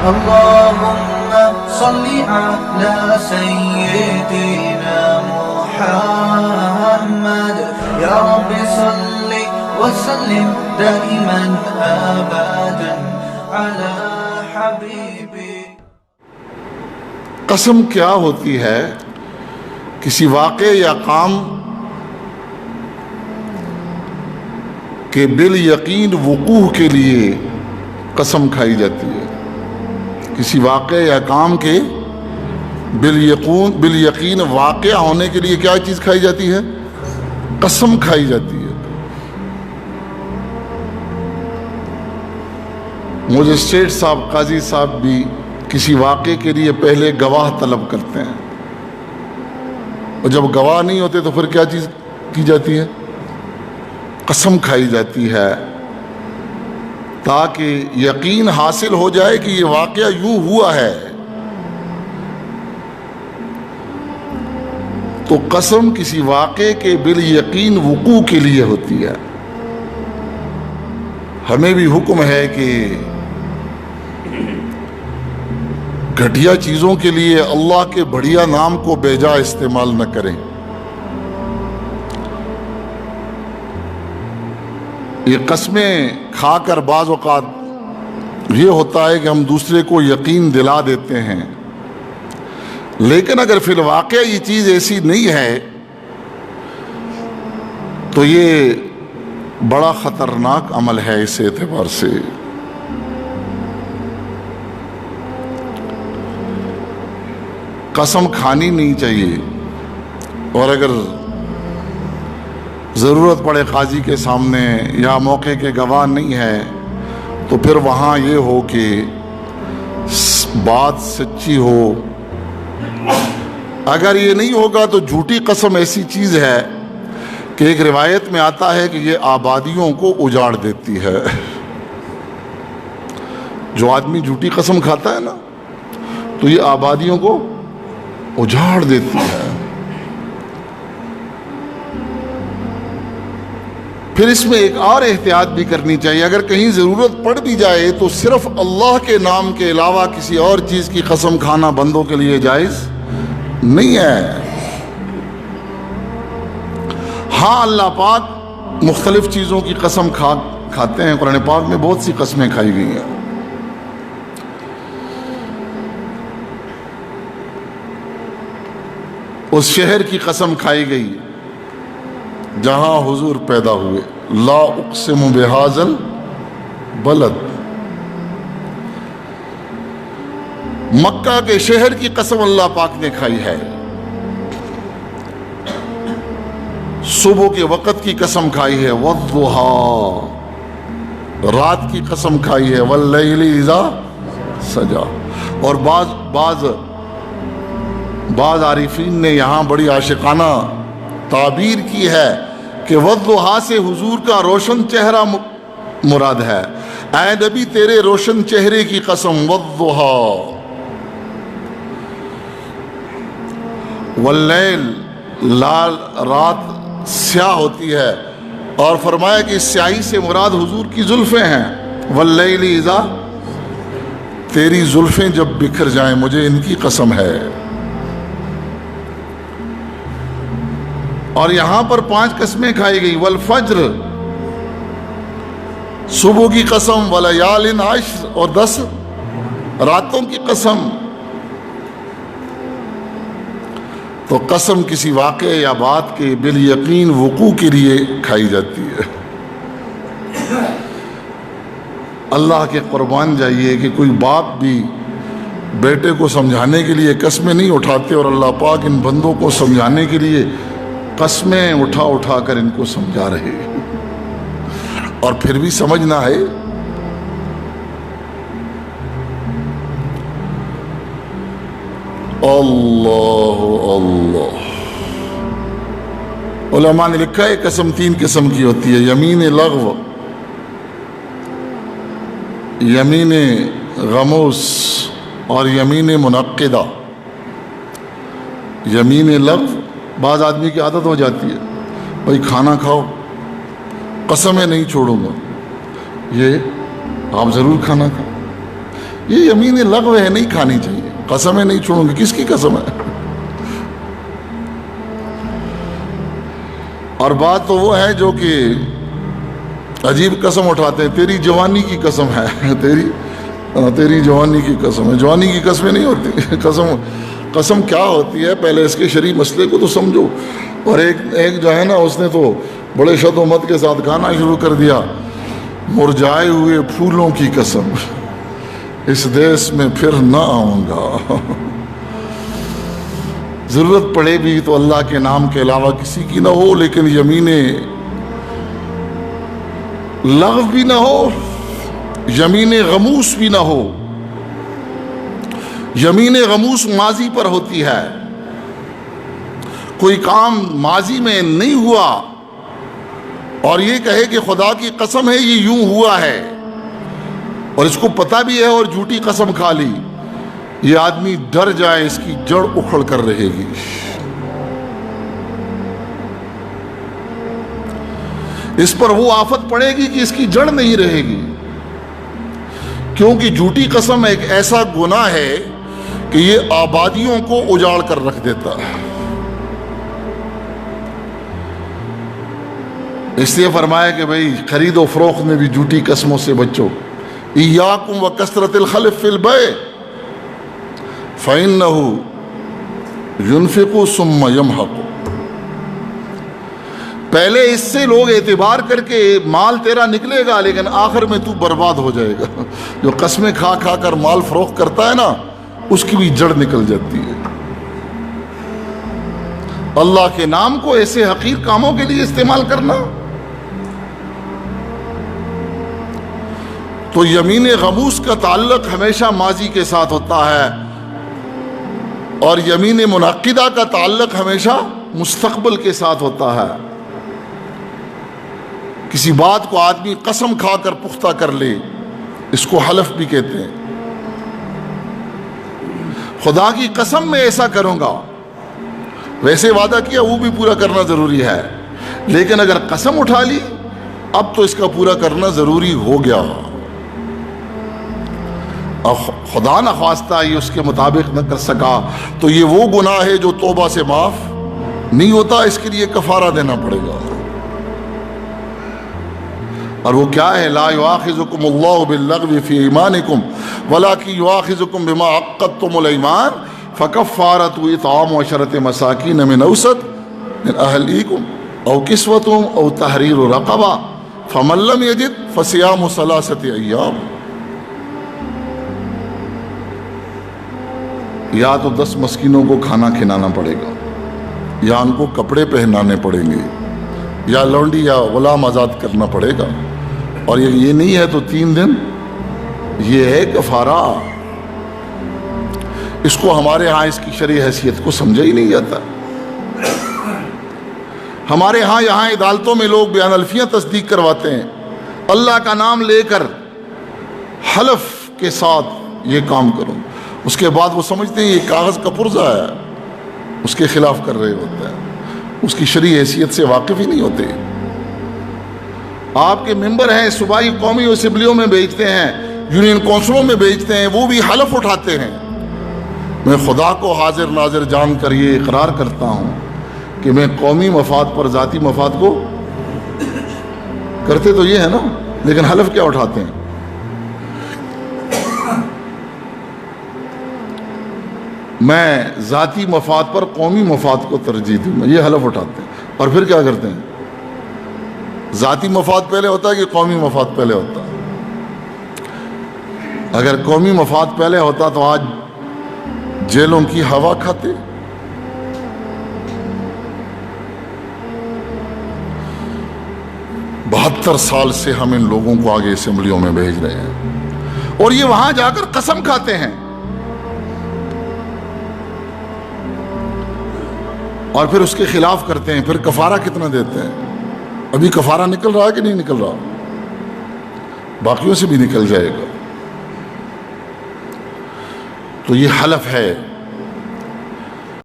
اللهم صل على سيدنا محمد يا رب صل وسلم دائما أبدا على حبيبي. قسم کیا ہوتی ہے؟ کسی واقعے یا کام کے بالیقین وقوع کے لیے قسم کھائی جاتی ہے. کسی واقعے یا کام کے بالیقین واقعہ ہونے کے لیے کیا چیز کھائی جاتی ہے؟ قسم کھائی جاتی ہے. مجسٹریٹ صاحب، قاضی صاحب بھی کسی واقعے کے لیے پہلے گواہ طلب کرتے ہیں، اور جب گواہ نہیں ہوتے تو پھر کیا چیز کی جاتی ہے؟ قسم کھائی جاتی ہے، تاکہ یقین حاصل ہو جائے کہ یہ واقعہ یوں ہوا ہے. تو قسم کسی واقعے کے بالیقین وقوع کے لیے ہوتی ہے. ہمیں بھی حکم ہے کہ گھٹیا چیزوں کے لیے اللہ کے بڑھیا نام کو بے جا استعمال نہ کریں. یہ قسمیں کھا کر بعض اوقات یہ ہوتا ہے کہ ہم دوسرے کو یقین دلا دیتے ہیں، لیکن اگر فی الواقع یہ چیز ایسی نہیں ہے تو یہ بڑا خطرناک عمل ہے. اس اعتبار سے قسم کھانی نہیں چاہیے، اور اگر ضرورت پڑے قاضی کے سامنے یا موقع کے گواہ نہیں ہے تو پھر وہاں یہ ہو کہ بات سچی ہو. اگر یہ نہیں ہوگا تو جھوٹی قسم ایسی چیز ہے کہ ایک روایت میں آتا ہے کہ یہ آبادیوں کو اجاڑ دیتی ہے. جو آدمی جھوٹی قسم کھاتا ہے نا تو یہ آبادیوں کو اجاڑ دیتی ہے. پھر اس میں ایک اور احتیاط بھی کرنی چاہیے. اگر کہیں ضرورت پڑ بھی جائے تو صرف اللہ کے نام کے علاوہ کسی اور چیز کی قسم کھانا بندوں کے لیے جائز نہیں ہے. ہاں، اللہ پاک مختلف چیزوں کی قسم کھاتے ہیں. قرآن پاک میں بہت سی قسمیں کھائی گئی ہیں. اس شہر کی قسم کھائی گئی جہاں حضور پیدا ہوئے، لا اقسم بہذا البلد. مکہ کے شہر کی قسم اللہ پاک نے کھائی ہے. صبح کے وقت کی قسم کھائی ہے، والضحیٰ. رات کی قسم کھائی ہے، واللیل اذا سجا. اور بعض عارفین نے یہاں بڑی عاشقانہ تعبیر کی ہے کہ والضحیٰ سے حضور کا روشن چہرہ مراد ہے. اے نبی تیرے روشن چہرے کی قسم، والضحیٰ. واللیل، لال رات سیاہ ہوتی ہے، اور فرمایا کہ اس سیاہی سے مراد حضور کی زلفیں ہیں. واللیل اذا، تیری زلفیں جب بکھر جائیں مجھے ان کی قسم ہے. اور یہاں پر 5 قسمیں کھائی گئی. والفجر، صبح کی قسم. ولیال عشر، اور 10 راتوں کی قسم. تو قسم کسی واقعے یا بات کے بالیقین وقوع کے لیے کھائی جاتی ہے. اللہ کے قربان جائیے کہ کوئی باپ بھی بیٹے کو سمجھانے کے لیے قسمیں نہیں اٹھاتے، اور اللہ پاک ان بندوں کو سمجھانے کے لیے قسمیں اٹھا اٹھا کر ان کو سمجھا رہے ہیں، اور پھر بھی سمجھنا ہے. اللہ اللہ. علماء نے لکھا ہے قسم 3 قسم کی ہوتی ہے: یمین لغو، یمین غموس، اور یمین منعقدہ. یمین لغو، بعض آدمی کی عادت ہو جاتی ہے بھائی کھانا کھاؤ، قسمیں نہیں چھوڑوں گا، یہ آپ ضرور کھانا کھاؤ. یہ یمین لغو ہے, نہیں کھانی چاہیے. قسمیں نہیں چھوڑوں گی, کس کی قسم ہے؟ اور بات تو وہ ہے جو کہ عجیب قسم اٹھاتے ہیں, تیری جوانی کی قسم ہے, تیری جوانی کی قسم ہے. جوانی کی قسمیں نہیں ہوتی. قسم کیا ہوتی ہے, پہلے اس کے شرعی مسئلے کو تو سمجھو. اور ایک جو ہے نا, اس نے تو بڑے شد و مت کے ساتھ گانا شروع کر دیا, مرجھائے ہوئے پھولوں کی قسم, اس دیس میں پھر نہ آؤں گا. ضرورت پڑے بھی تو اللہ کے نام کے علاوہ کسی کی نہ ہو, لیکن یمین لغو بھی نہ ہو, یمین غموس بھی نہ ہو. یمین غموس ماضی پر ہوتی ہے, کوئی کام ماضی میں نہیں ہوا اور یہ کہے کہ خدا کی قسم ہے یہ یوں ہوا ہے, اور اس کو پتہ بھی ہے اور جھوٹی قسم کھا لی, یہ آدمی ڈر جائے اس کی جڑ اکھڑ کر رہے گی. اس پر وہ آفت پڑے گی کہ اس کی جڑ نہیں رہے گی, کیونکہ جھوٹی قسم ایک ایسا گناہ ہے کہ یہ آبادیوں کو اجاڑ کر رکھ دیتا ہے. اس لیے فرمایا کہ بھئی خرید و فروخت میں بھی جھوٹی قسموں سے بچو. ایاکم وکثرت الخلف فی البیع فإنہ ينفق ثم يمحق. پہلے اس سے لوگ اعتبار کر کے مال تیرا نکلے گا, لیکن آخر میں تو برباد ہو جائے گا. جو قسمیں کھا کھا کر مال فروخت کرتا ہے نا, اس کی بھی جڑ نکل جاتی ہے. اللہ کے نام کو ایسے حقیر کاموں کے لیے استعمال کرنا. تو یمین غموس کا تعلق ہمیشہ ماضی کے ساتھ ہوتا ہے, اور یمین منعقدہ کا تعلق ہمیشہ مستقبل کے ساتھ ہوتا ہے. کسی بات کو آدمی قسم کھا کر پختہ کر لے, اس کو حلف بھی کہتے ہیں. خدا کی قسم میں ایسا کروں گا, ویسے وعدہ کیا وہ بھی پورا کرنا ضروری ہے, لیکن اگر قسم اٹھا لی اب تو اس کا پورا کرنا ضروری ہو گیا. خدا نخواستہ یہ اس کے مطابق نہ کر سکا تو یہ وہ گناہ ہے جو توبہ سے معاف نہیں ہوتا, اس کے لیے کفارہ دینا پڑے گا. اور وہ کیا ہے؟ لا یؤاخذکم اللہ باللغو فی ایمانکم ولکن یؤاخذکم بما عقدتم الایمان فکفارۃ اطعام 10 مساکین من اوسط من اہلیکم او کسوتہم او تحریر رقبہ فمن لم یجد فصیام 3 ایام. یا تو 10 مسکینوں کو کھانا کھلانا پڑے گا, یا ان کو کپڑے پہنانے پڑیں گے, یا لونڈی یا غلام آزاد کرنا پڑے گا, اور یہ نہیں ہے تو 3 دن. یہ ہے کفارہ. اس کو ہمارے ہاں اس کی شرعی حیثیت کو سمجھا ہی نہیں جاتا. ہمارے ہاں یہاں عدالتوں میں لوگ بیان الفیاں تصدیق کرواتے ہیں, اللہ کا نام لے کر حلف کے ساتھ یہ کام کرو, اس کے بعد وہ سمجھتے ہیں یہ کاغذ کا پرزہ ہے, اس کے خلاف کر رہے ہوتے ہیں, اس کی شرعی حیثیت سے واقف ہی نہیں ہوتے. آپ کے ممبر ہیں, صوبائی قومی اسمبلیوں میں بیچتے ہیں, یونین کونسلوں میں بیچتے ہیں, وہ بھی حلف اٹھاتے ہیں. میں خدا کو حاضر ناظر جان کر یہ اقرار کرتا ہوں کہ میں قومی مفاد پر ذاتی مفاد کو کرتے تو یہ ہے نا, لیکن حلف کیا اٹھاتے ہیں؟ میں ذاتی مفاد پر قومی مفاد کو ترجیح دوں گا, یہ حلف اٹھاتے ہیں. اور پھر کیا کرتے ہیں؟ ذاتی مفاد پہلے ہوتا ہے کہ قومی مفاد پہلے ہوتا ہے؟ اگر قومی مفاد پہلے ہوتا تو آج جیلوں کی ہوا کھاتے. بہتر سال سے ہم ان لوگوں کو آگے اسمبلیوں میں بھیج رہے ہیں, اور یہ وہاں جا کر قسم کھاتے ہیں, اور پھر اس کے خلاف کرتے ہیں. پھر کفارہ کتنا دیتے ہیں؟ ابھی کفارہ نکل رہا ہے کہ نہیں نکل رہا؟ باقیوں سے بھی نکل جائے گا. تو یہ حلف ہے